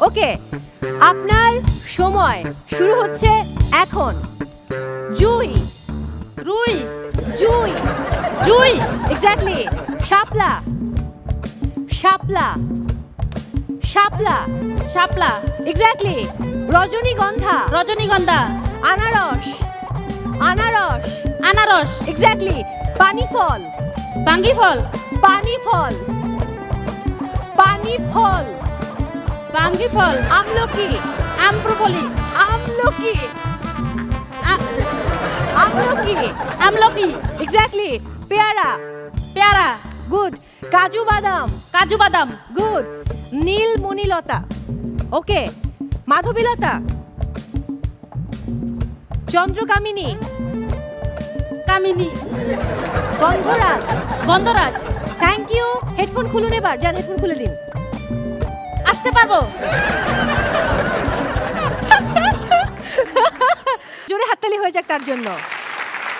ওকে, আপনার সময় শুরু হচ্ছে এখন। জুই, রুই, জুই, জুই, এক্স্যাক্টলি। শাপলা, শাপলা, শাপলা, শাপলা, এক্স্যাক্টলি। রজনীগন্ধা, রজনীগন্ধা, আনারস, আনারস, আনারস, এক্স্যাক্টলি। পানি ফল, বাঙ্গি ফল, পানি ফল, পানি ফল। বাঙ্গি ফল, আমলকি, আম্রফলি, আমলকি, আমলকি, আমলকি, এক্স্যাক্টলি। পেয়ারা, পেয়ারা, গুড। কাজু বাদাম, কাজু বাদাম, good. নীলমণিলতা, okay. Madhabilata, চন্দ্রকামিনী, Kamini, Gondhoraj. Gondhoraj. Thank you. Headphone খুলুন এবার, যান হেডফোন খুলে দিন। আসতে পারবো? জোরে হাততালি হয়ে যাক তার জন্য।